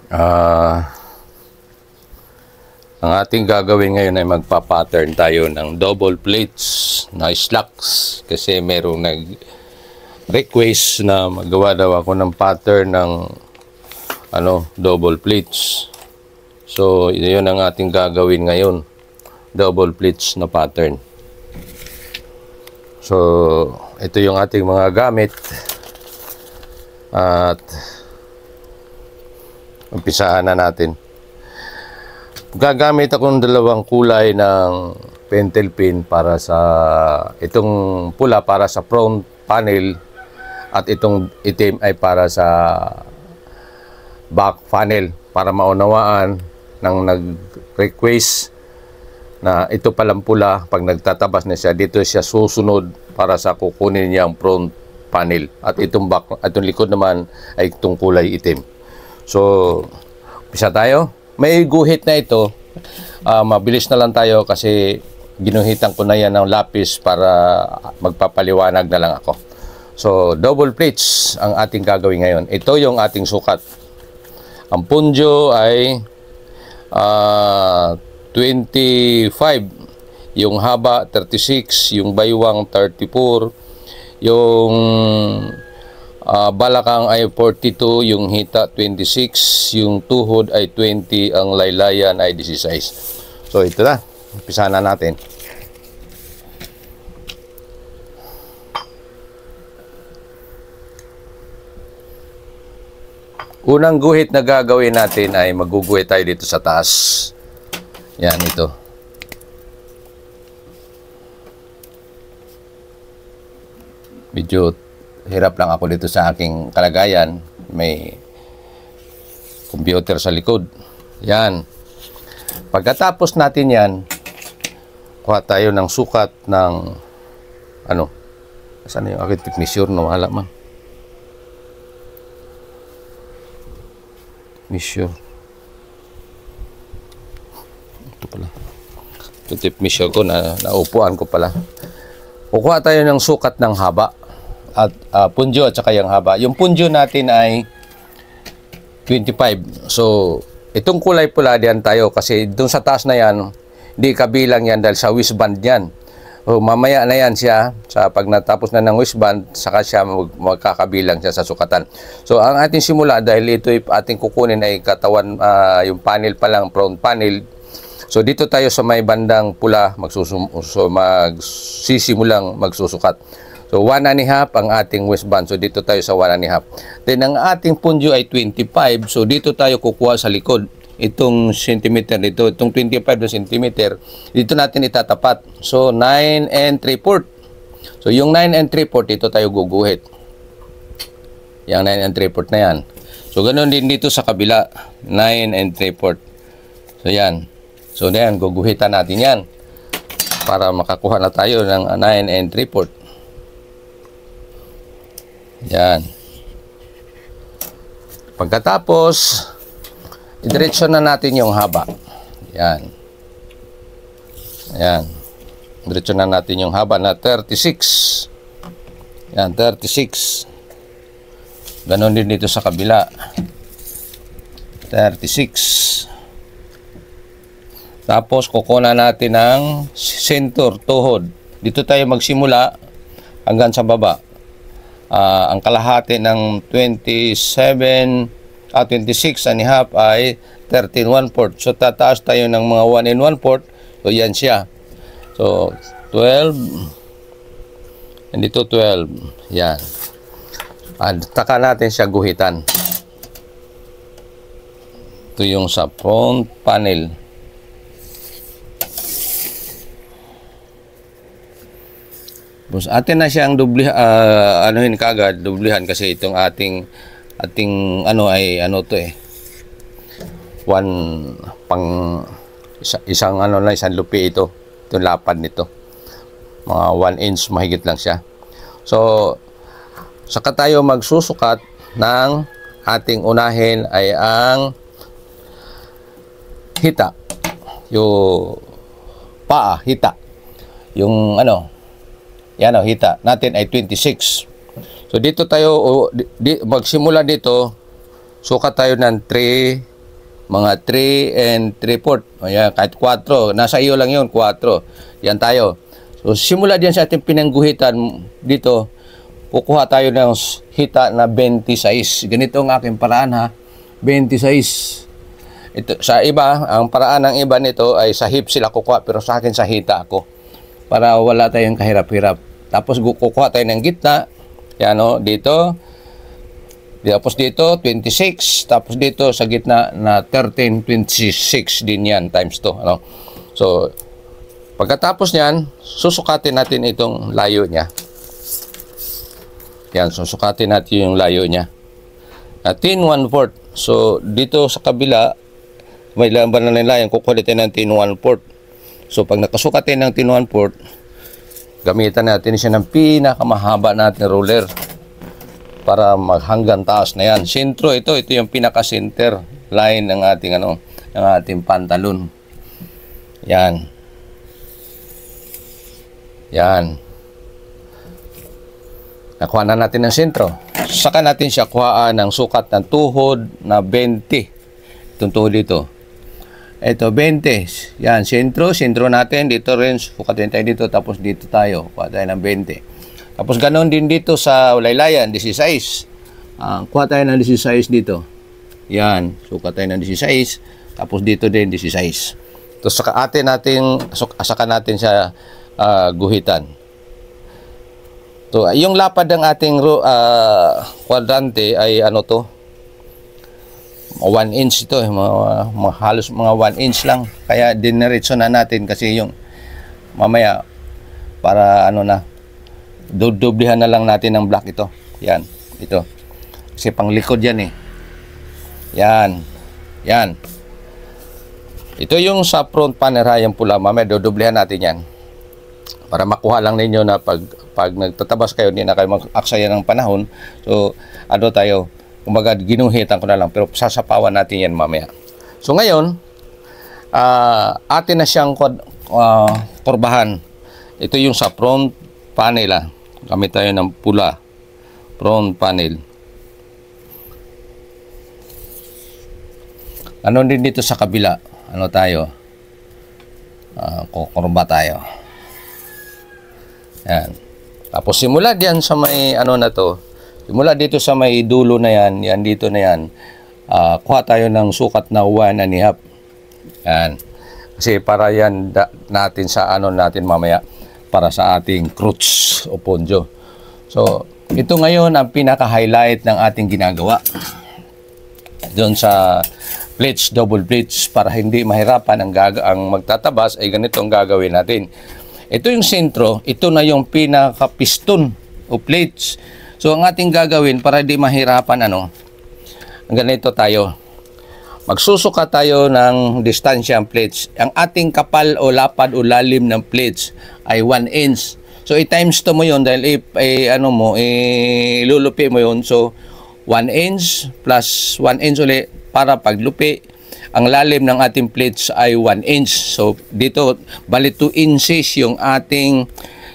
Ah, ang ating gagawin ngayon ay magpa-pattern tayo ng double plates na slacks kasi merong nag-request na magawa daw ako ng pattern ng double plates. So, yun ang ating gagawin ngayon, double plates na pattern. So, ito yung ating mga gamit at umpisahan na natin. Gagamit akong dalawang kulay ng pentel pin para sa itong pula para sa front panel at itong itim ay para sa back panel para maunawaan ng nag-request na ito palang pula pag nagtatabas na siya dito siya susunod para sa kukunin niya ang front panel at itong back, itong likod naman ay itong kulay itim. So, umpisa tayo. May guhit na ito. Mabilis na lang tayo kasi ginuhitan ko na yan ng lapis para magpapaliwanag na lang ako. So, double plates ang ating gagawin ngayon. Ito yung ating sukat. Ang punjo ay 25. Yung haba, 36. Yung baywang, 34. Yung balakang ay 42, yung hita 26, yung tuhod ay 20, ang laylayan ay 16. So ito na, umpisa na natin. Unang guhit na gagawin natin ay maguguhit tayo dito sa taas. Yan, ito. Medyo hirap lang ako dito sa aking kalagayan. May computer sa likod. Yan. Pagkatapos natin yan, kuha tayo ng sukat ng saan yung aking tape measure? No, wala man. Measure. Ito pala. Ito tape measure ko na naupuan ko pala. Kukuha tayo ng sukat ng haba. At punjo at saka yung haba. Yung punjo natin ay 25. So, itong kulay pula diyan tayo kasi dun sa taas na yan, hindi kabilang yan dahil sa waistband yan. So, mamaya na yan siya. Sa pag natapos na ng waistband, saka siya magkakabilang siya sa sukatan. So, ang ating simula dahil ito ating kukunin ay katawan, yung panel pa lang, front panel. So, dito tayo sa may bandang pula, magsisimulang magsusukat. So, 1.5 ang ating waistband. So, dito tayo sa 1.5. Then, ang ating punjo ay 25. So, dito tayo kukuha sa likod. Itong centimeter dito. Itong 25 na centimeter. Dito natin itatapat. So, 9 3/4. So, yung 9 3/4, dito tayo guguhit. Yung 9 3/4 na yan. So, ganoon din dito sa kabila. 9 3/4. So, yan. So, yan. Guguhitan natin yan. Para makakuha na tayo ng 9 3/4. Yan. Pagkatapos, idiretso na natin yung haba. Yan. Yan. Idiretso na natin yung haba na 36. Yan, 36. Ganon din dito sa kabila. 36. Tapos, kukunan natin ng center, tuhod. Dito tayo magsimula hanggang sa baba. Ang kalahati ng 26 and a half ay 13 1/4. So, tataas tayo ng mga 1 and 1/4. So, yan siya. So, 12. And dito 12. Yan. At taka natin siya guhitan. Ito yung sa front panel. Atin na siyang anuhin kagad, dublihan kasi itong ating isang lupi ito. Itong lapad nito. Mga 1 inch mahigit lang siya. So, saka tayo magsusukat ng ating unahin ay ang hita. Yung paa, hita. Yung yan o, hita natin ay 26. So, dito tayo, magsimula dito, sukat tayo ng 3 mga 3 and 3/4. Ayan, kahit 4. Nasa iyo lang yun, 4. Yan tayo. So, simula diyan sa ating pinangguhitan dito, kukuha tayo ng hita na 26. Ganito ang aking paraan ha. 26. Ito, sa iba, ang paraan ng iba nito ay sa hip sila kukuha, pero sa akin sa hita ako. Para wala tayong kahirap-hirap. Tapos kukuha tayo ng gitna. Yan o, dito. Tapos dito, 26. Tapos dito sa gitna na 13, 26 din yan, times 2. Ano? So, pagkatapos niyan, susukatin natin itong layo niya. Yan, susukatin natin yung layo niya. 10 1/4. So, dito sa kabila, may laban na nila yung kukulitin ng 10 1/4. So, pag nakasukatin ng 10 1/4, gamitan natin siya ng pinakamahaba natin roller para maghanggang taas na yan. Sentro ito yung pinaka-center line ng ating ng ating pantalon. Yan. Yan. Nakuha na natin ng sentro. Saka natin siya kuhaan ng sukat ng tuhod na 20. Itong tuhod dito. Ito, 20. Yan, sentro natin. Dito rin, sukatin tayo dito. Tapos dito tayo. Kuha tayo ng 20. Tapos ganoon din dito sa laylayan, 16. Kuha tayo ng 16 dito. Yan, sukat tayo ng 16. Tapos dito din, 16. Tapos saka natin siya guhitan. So, yung lapad ng ating kwadrante ay ano to? 1 inch ito. Halos mga 1 inch lang. Kaya diniretso na natin kasi yung mamaya para dudublihan na lang natin ng block ito. Yan. Ito. Kasi pang likod yan eh. Yan. Yan. Ito yung sa front panel ha, yung pula. Mamaya dudublihan natin yan. Para makuha lang ninyo na pag nagtatabas kayo, hindi na kayo mag-aksaya ng panahon. So, tayo, kumbaga, ginuhitan ko na lang. Pero sasapawan natin yan mamaya. So, ngayon, atin na siyang kurbahan. Ito yung sa front panel. Gamit tayo ng pula. Front panel. Ano din dito sa kabila? Ano tayo? Kukurba tayo. Yan. Tapos simula diyan sa may na to, simula dito sa may dulo na yan, yan dito na yan, kuha tayo ng sukat na 1.5. Yan. Kasi para yan natin sa natin mamaya, para sa ating crotch o ponjo. So, ito ngayon ang pinaka-highlight ng ating ginagawa. Doon sa plates, double plates, para hindi mahirapan ang magtatabas, ay ganito ang gagawin natin. Ito yung sentro, ito na yung pinaka-piston o plates. So, ang ating gagawin para di mahirapan, ganito tayo. Magsusuka tayo ng distansya ng plates. Ang ating kapal o lapad o lalim ng plates ay 1 inch. So, i-times to mo yun dahil ilulupi mo yun. So, 1 inch plus 1 inch ulit para paglupi. Ang lalim ng ating plates ay 1 inch. So, dito, bali 2 inches yung ating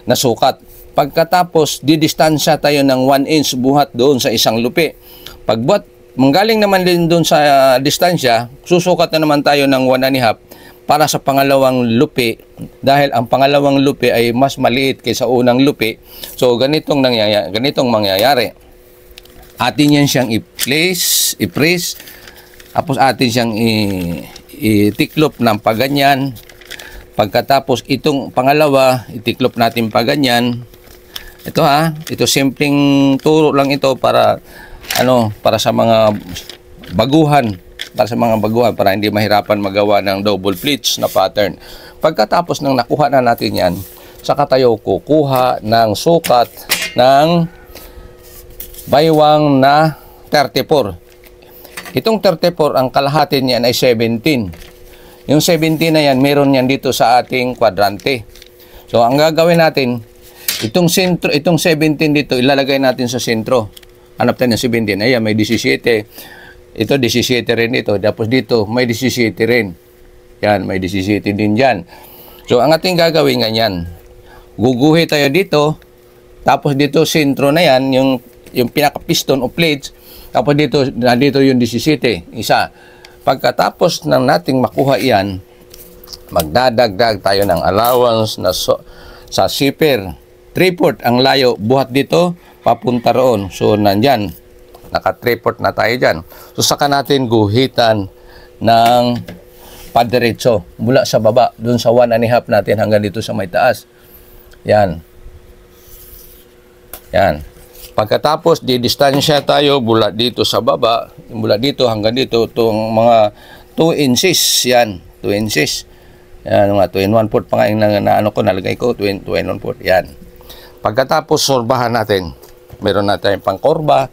nasukat. Pagkatapos, didistansya tayo ng 1 inch buhat doon sa isang lupi. Pagbuhat, manggaling naman din doon sa distansya, susukat na naman tayo ng 1.5 para sa pangalawang lupi. Dahil ang pangalawang lupi ay mas maliit kaysa unang lupi. So, ganitong mangyayari. Atin yan siyang i-press. Tapos atin siyang itiklop ng paganyan. Pagkatapos itong pangalawa, itiklop natin paganyan. Ito ito simpleng turo lang ito para para sa mga baguhan, para hindi mahirapan magawa ng double pleats na pattern. Pagkatapos ng nakuha na natin yan, saka tayo kukuha ng sukat ng baywang na 34. Itong 34, ang kalahati niyan ay 17. Yung 17 na yan, meron yan dito sa ating kwadrante. So, ang gagawin natin, itong 17 dito, ilalagay natin sa sentro. Hanap tayo ng 17. Ayan, may 17. Ito, 17 rin ito. Tapos dito, may 17 rin. Yan, may 17 din dyan. So, ang ating gagawin ganyan. Guguhi tayo dito. Tapos dito, sentro na yan, yung pinaka-piston o plates. Tapos dito yung 17. Isa. Pagkatapos ng nating makuha yan, magdadagdag tayo ng allowance na sa shipper. 3/4 ang layo, buhat dito, papunta roon. So, nandyan. Naka 3/4 na tayo dyan. So, saka natin guhitan ng padiretso mula sa baba, dun sa 1.5 natin hanggang dito sa may taas. Yan. Yan. Pagkatapos, didistansya tayo mula dito sa baba, mula dito hanggang dito, itong mga 2 inches. Yan, 2 inches. Yan, mga 2 1/4 pa nga yung nalagay ko, 2 1/4. Yan. Pagkatapos, sorbahan natin. Meron na tayong pangkorba.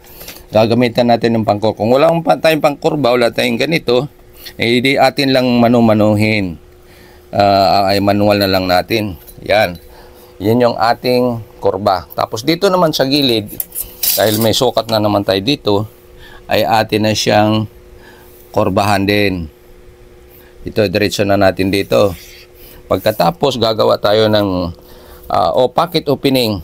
Gagamitan natin ng pangkorba. Kung wala tayong pangkorba, wala tayong ganito, di atin lang manuhin. Ay manual na lang natin. Yan. Yan yung ating korba. Tapos dito naman sa gilid, dahil may sukat na naman tayo dito, ay atin na siyang korbahan din. Ito, diretso na natin dito. Pagkatapos, gagawa tayo ng pocket opening.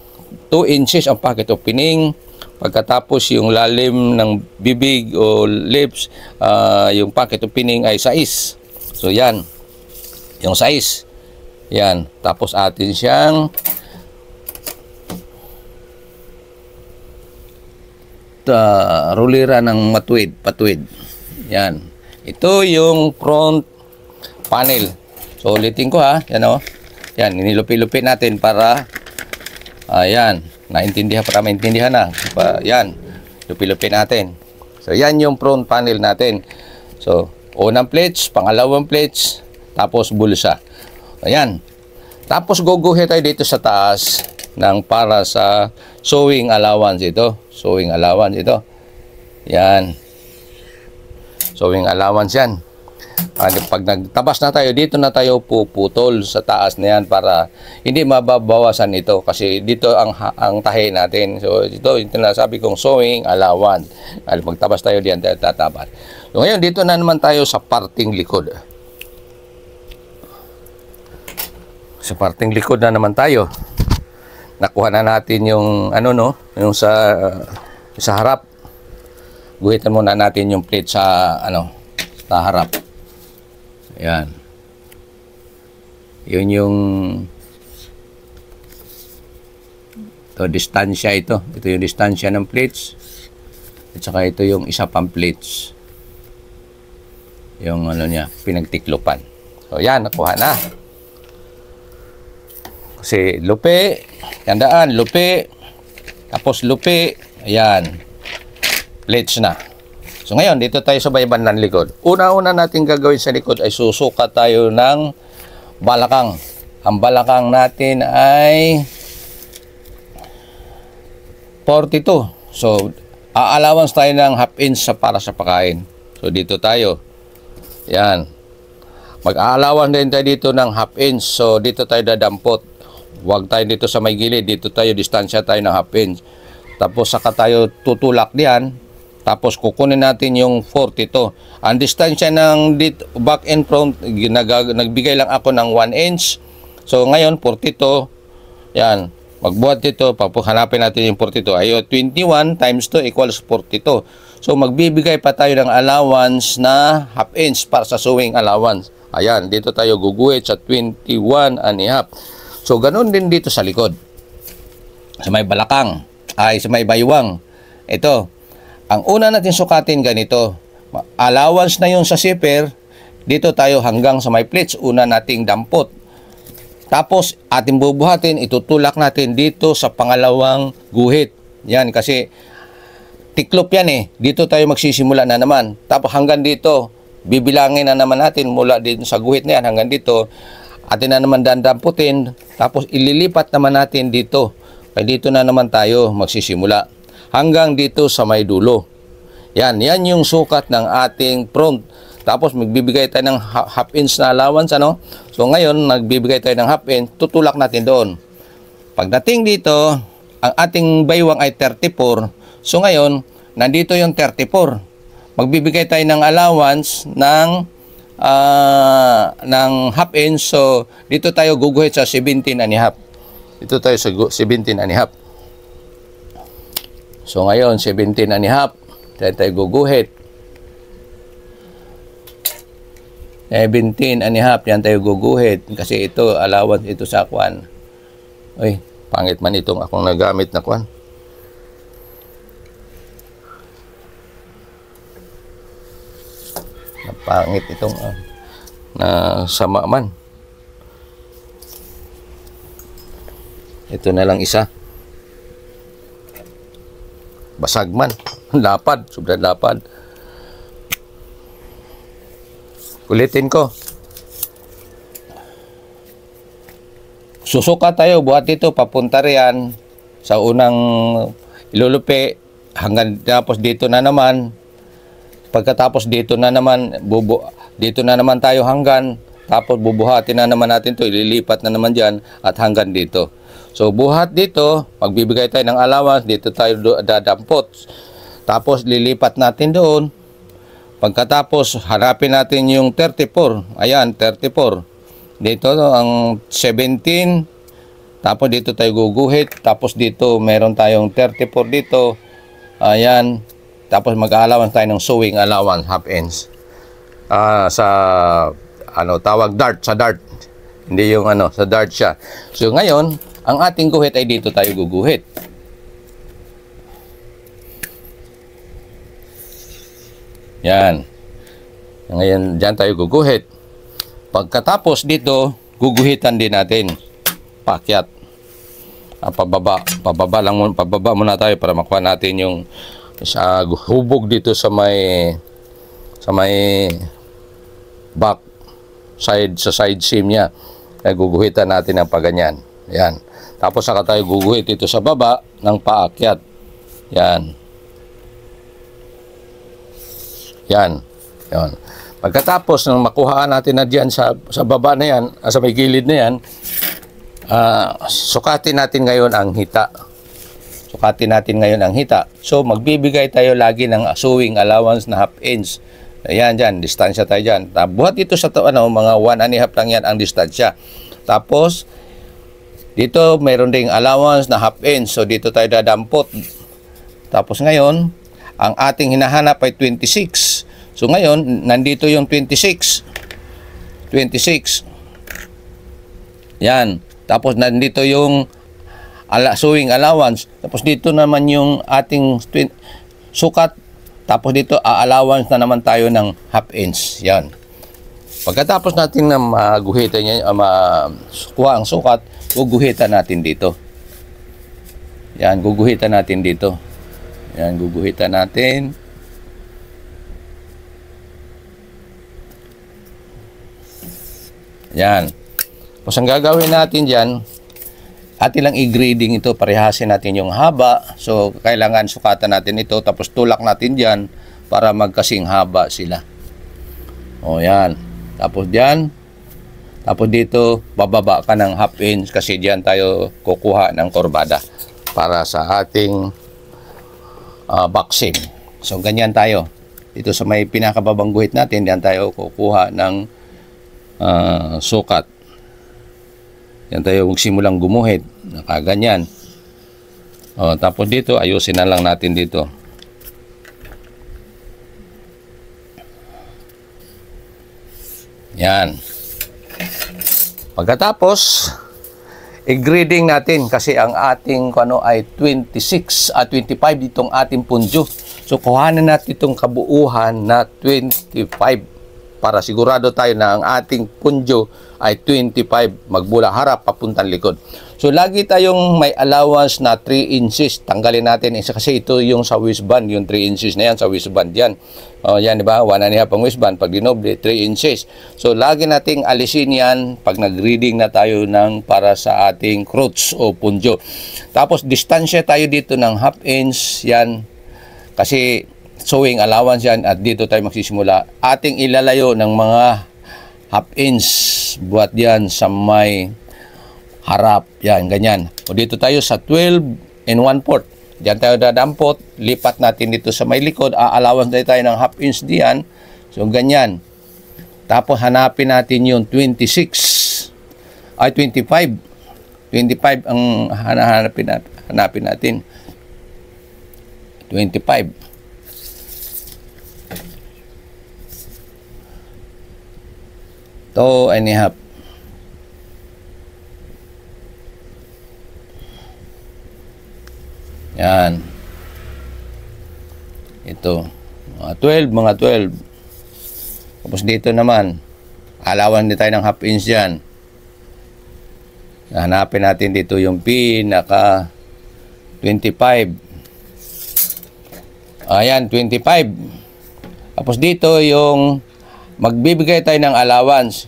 2 inches ang pocket opening. Pagkatapos, yung lalim ng bibig o lips, yung pocket opening ay 6. So, yan. Yung 6. Yan. Tapos, atin siyang rulira ng patuwid. Yan. Ito yung front panel. So, ulitin ko ha. Yan o. Yan. Inilupi-lupi natin para yan. Para maintindihan na. Yan. Lupi-lupi natin. So, yan yung front panel natin. So, unang plates, pangalawang plates, tapos bulsa. Ayan. Tapos, guguhit tayo dito sa taas ng para sa sewing allowance ito. Sewing allowance ito. Yan. Sewing allowance yan. Pag nagtabas na tayo, dito na tayo puputol sa taas na yan para hindi mababawasan ito kasi dito ang tahi natin. So ito yung tinasabi kong sewing allowance. Pagtabas tayo diyan tayo tatabas. So ngayon dito na naman tayo sa parting likod. Sa parting likod na naman tayo. Nakuha na natin yung yung sa harap. Guhitan muna natin yung plate sa sa harap. Ayan. Yun yung distansya ito. Ito yung distansya ng plates. At saka ito yung isa pang plates. Yung niya, pinagtiklupan. So yan, nakuha na. Kasi lupi, tandaan, lupi, tapos lupi, ayan. Plates na. So ngayon, dito tayo sa bandang likod. Una-una natin gagawin sa likod ay susukat tayo ng balakang. Ang balakang natin ay 42. So, allowance tayo ng 1/2 inch para sa pakain. So, dito tayo. Yan. Mag-allowance din tayo dito ng 1/2 inch. So, dito tayo dadampot. Huwag tayo dito sa may gilid. Dito tayo, distansya tayo ng 1/2 inch. Tapos, saka tayo tutulak diyan. Tapos kukunin natin yung 42. Ang distansya ng back and front, nagbigay lang ako ng 1 inch. So ngayon 42. Yan. Magbuhat dito, hanapin natin yung 42. Ay 21 times 2 equals 42. So magbibigay pa tayo ng allowance na 1/2 inch para sa sewing allowance. Ayan, dito tayo guguhit sa 21.5. So ganun din dito sa likod. Sa may balakang, sa may baywang. Ito. Ang una natin sukatin ganito. Allowance na yun sa zipper. Dito tayo hanggang sa may plates. Una nating dampot. Tapos ating bubuhatin. Itutulak natin dito sa pangalawang guhit. Yan kasi tiklop yan eh. Dito tayo magsisimula na naman. Tapos hanggang dito. Bibilangin na naman natin mula din sa guhit na yan hanggang dito. Atin na naman dandamputin. Tapos ililipat naman natin dito. Kaya dito na naman tayo magsisimula. Hanggang dito sa may dulo. Yan yung sukat ng ating front. Tapos magbibigay tayo ng 1/2 inch na allowance, So ngayon, nagbibigay tayo ng 1/2 inch, tutulak natin doon. Pagdating dito, ang ating baywang ay 34. So ngayon, nandito yung 34. Magbibigay tayo ng allowance ng 1/2 inch. So dito tayo guguhit sa 17.5. Dito tayo sa 17.5. So ngayon, 17.5. Diyan tayo guguhit. 17 and a half, yan tayo guguhit. Kasi ito, allowance ito sa kwan. Uy, pangit man itong akong nagamit na kwan. Pangit itong na sama man. Ito na lang isa. Basag man. Lapad. Sobrang lapad. Ulitin ko. Susuka tayo. Buhat ito. Papunta riyan sa unang ilulupi. Hanggang tapos dito na naman. Pagkatapos dito na naman. Dito na naman tayo hanggan. Tapos bubuhatin na naman natin to. Ililipat na naman dyan. At hanggang dito. So, buhat dito, magbibigay tayo ng allowance, dito tayo dadampot. Tapos, lilipat natin doon. Pagkatapos, harapin natin yung 34. Ayan, 34. Dito, ang 17. Tapos, dito tayo guguhit. Tapos, dito, meron tayong 34 dito. Ayan. Tapos, mag-allowance tayo ng sewing allowance, half inch. Tawag dart, sa dart. Hindi yung sa dart siya. So, ngayon, ang ating guhit ay dito tayo guguhit. Yan. Ngayon, dyan tayo guguhit. Pagkatapos dito, guguhitan din natin. Pakyat. Pababa. Pababa muna tayo para makuha natin yung hubog dito sa may back side, sa side seam niya. Kaya guguhitan natin ang paganyan. Yan. Tapos saka tayo guguhit ito sa baba ng paakyat. Yan. Yan. Yan. Pagkatapos nang makuhaan natin na diyan sa baba na yan, sa may gilid na yan, sukatin natin ngayon ang hita. Sukatin natin ngayon ang hita. So, magbibigay tayo lagi ng sewing allowance na half inch. Ayan dyan, distansya tayo dyan. Buhat ito sa mga 1.5 lang yan ang distansya. Tapos, dito, mayroon ding allowance na half inch. So, dito tayo dadampot. Tapos ngayon, ang ating hinahanap ay 26. So, ngayon, nandito yung 26. 26. Yan. Tapos, nandito yung sewing allowance. Tapos, dito naman yung ating sukat. Tapos, dito, allowance na naman tayo ng half inch. Yan. Pagkatapos natin na maguhitan niya, kuha ang sukat, guguhitan natin dito. Yan, guguhitan natin dito. Yan, guguhitan natin. Yan. Tapos ang gagawin natin dyan, atin lang i-grading ito, parehasin natin yung haba. So, kailangan sukatan natin ito, tapos tulak natin dyan para magkasing haba sila. O, yan. Tapos dyan, tapos dito, bababa ka ng half inch kasi dyan tayo kukuha ng korbada para sa ating boxing. So, ganyan tayo. Dito sa may pinakababang guhit natin, dyan tayo kukuha ng sukat. Yan tayo magsimulang gumuhit. Nakaganyan. O, tapos dito, ayusin na lang natin dito. Yan. Pagkatapos, i-grading natin kasi ang ating ay 26 at 25 itong ating punjo. So, kuhanan natin itong kabuuhan na 25 para sigurado tayo na ang ating punjo ay 25 magbula harap papuntang likod. So, lagi tayong may allowance na 3 inches. Tanggalin natin isa kasi ito yung sa waistband, yung 3 inches na yan sa waistband yan. O, yan, di ba? 1.5 ang waistband. Pag dinoble, 3 inches. So, lagi nating alisin yan pag nag-reading na tayo ng para sa ating crotch o punjo. Tapos, distansya tayo dito ng half inch. Yan. Kasi, sewing allowance yan at dito tayo magsisimula. Ating ilalayo ng mga half inch. Buat yan sa may harap. Yan, ganyan. O dito tayo sa 12 and 1/4. Diyan tayo dadampot. Lipat natin dito sa may likod. Allowance tayo ng half inch diyan. So, ganyan. Tapos, hanapin natin yung 26. Ay, 25. 25 ang hanapin natin. 25. 2.5. Yan. Ito. Mga 12. Tapos dito naman, alawan din tayo ng half inch yan. Hanapin natin dito yung pinaka 25. Ayan, 25. Tapos dito yung magbibigay tayo ng allowance.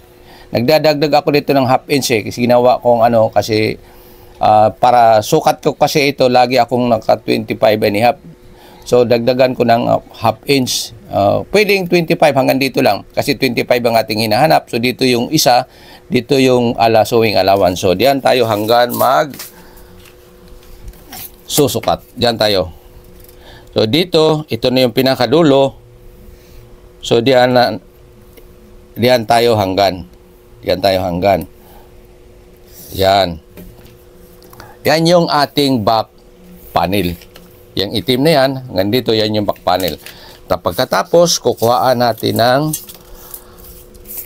Nagdadagdag ako dito ng half inch kasi ginawa kong kasi para sukat ko kasi ito, lagi akong naka 25.5. So dagdagan ko ng half inch. Pwedeng 25 hanggang dito lang kasi 25 ang ating hinahanap. So dito yung isa, dito yung sewing allowance. So diyan tayo hanggang mag susukat. Diyan tayo. So dito, ito na yung pinakadulo. So diyan tayo hanggang. Diyan tayo hanggang. Yan. Yan yung ating back panel. Yung itim na yan, hanggang dito, yan yung back panel. Pagkatapos, kukuhaan natin ng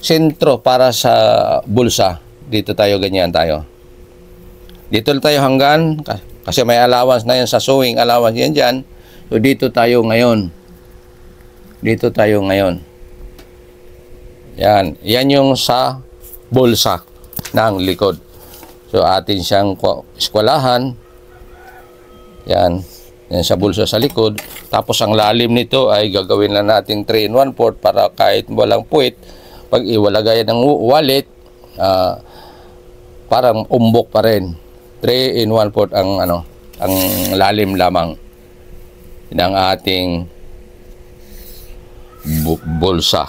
sentro para sa bulsa. Dito tayo, ganyan tayo. Dito tayo hanggang, kasi may allowance na yan sa sewing allowance yan dyan. So, dito tayo ngayon. Dito tayo ngayon. Yan. Yan yung sa bulsa ng likod. So, atin siyang eskwalahan. Yan. Yan sa bulsa sa likod. Tapos, ang lalim nito ay gagawin lang natin 3 1/4 para kahit walang puwit, pag iwalagay ng wallet, parang umbok pa rin. 3 1/4 ang lalim lamang ng ating bulsa.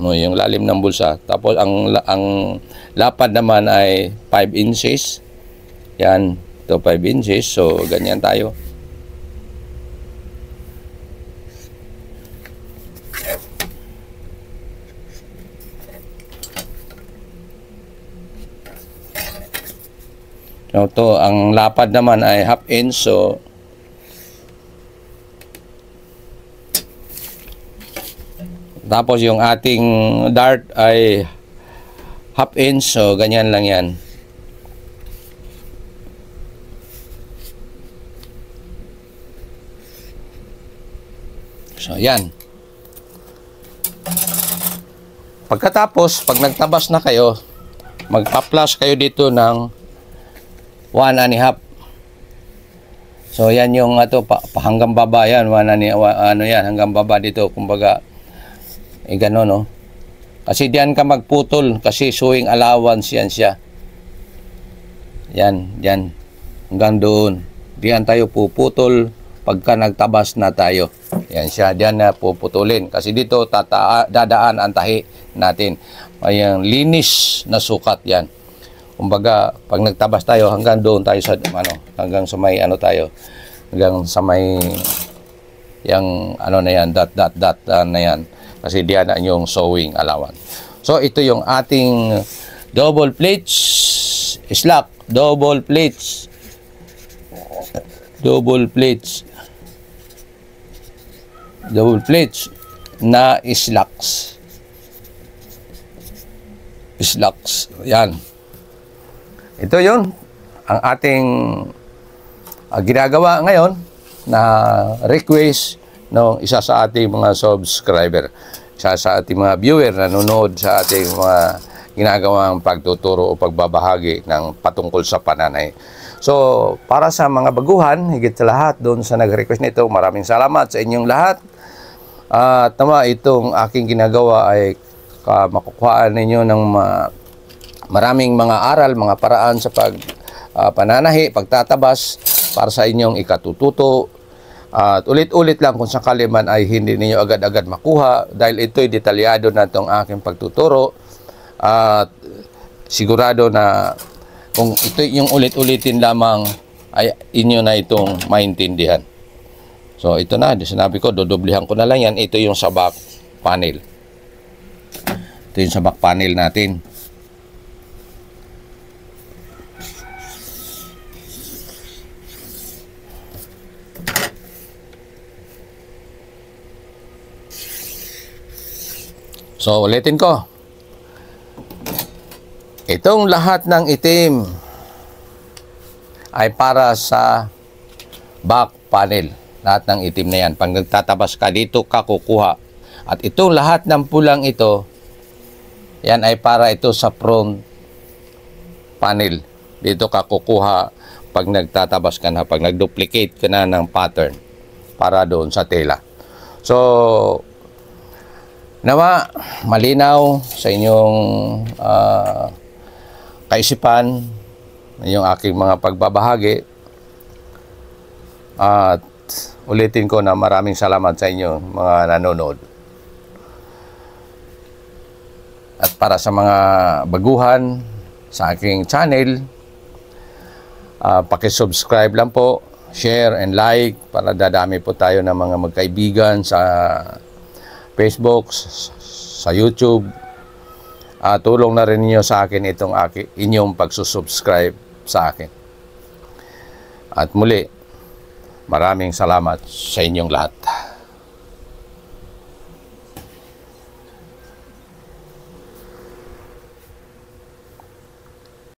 Yung lalim ng bulsa. Tapos ang lapad naman ay 5 inches. Yan, ito 5 inches. So ganyan tayo. So to, ang lapad naman ay half inch. So tapos yung ating dart ay half inch. So ganyan lang yan. So yan. Pagkatapos, pag nagtabas na kayo, magpa-plus kayo dito ng 1.5. So yan yung hanggang baba yan, yan hanggang baba dito, kumbaga gano'n, no? Kasi diyan ka magputol kasi sewing allowance yan siya. Yan hanggang doon. Diyan tayo puputol pagka nagtabas na tayo. Yan siya, diyan na puputulin kasi dito dadaan ang tahi natin. Ayang linis na sukat yan. Kumbaga, pag nagtabas tayo, hanggang doon tayo sa, hanggang sa may, tayo, hanggang sa may, yung, na yan, dot, na yan. Kasi diyan na yung sewing allowance. So, ito yung ating double plates, slack, double plates na slacks. Yan. Ito yun, ang ating ginagawa ngayon na request ng isa sa ating mga subscriber, isa sa ating mga viewer na nanonood sa ating mga ginagawang pagtuturo o pagbabahagi ng patungkol sa pananay. So, para sa mga baguhan, higit sa lahat doon sa nag-request nito, maraming salamat sa inyong lahat. At itong aking ginagawa ay makukuhaan ninyo ng maraming mga aral, mga paraan sa pananahi, pagtatabas para sa inyong ikatututo. At ulit-ulit lang kung sakali man ay hindi ninyo agad-agad makuha dahil ito'y detalyado na itong aking pagtuturo. At sigurado na kung ito yung ulit-ulitin lamang ay inyo na itong maintindihan. So ito na, sinabi ko, dodoblihan ko na lang yan. Ito yung sa back panel. Ito yung sa back panel natin. So, ulitin ko. Itong lahat ng itim ay para sa back panel. Lahat ng itim na yan. Pag nagtatabas ka, dito ka kukuha. At itong lahat ng pulang ito, yan ay para ito sa front panel. Dito ka kukuha pag nagtatabas ka na, pag nagduplicate ka na ng pattern para doon sa tela. So, nawa, malinaw sa inyong kaisipan yung aking mga pagbabahagi. At ulitin ko na maraming salamat sa inyo mga nanonood. At para sa mga baguhan sa aking channel, paki-subscribe lang po, share and like para dadami po tayo ng mga magkaibigan sa Facebook, sa YouTube. Tulong na rin niyo sa akin itong inyong pagsusubscribe sa akin. At muli, maraming salamat sa inyong lahat.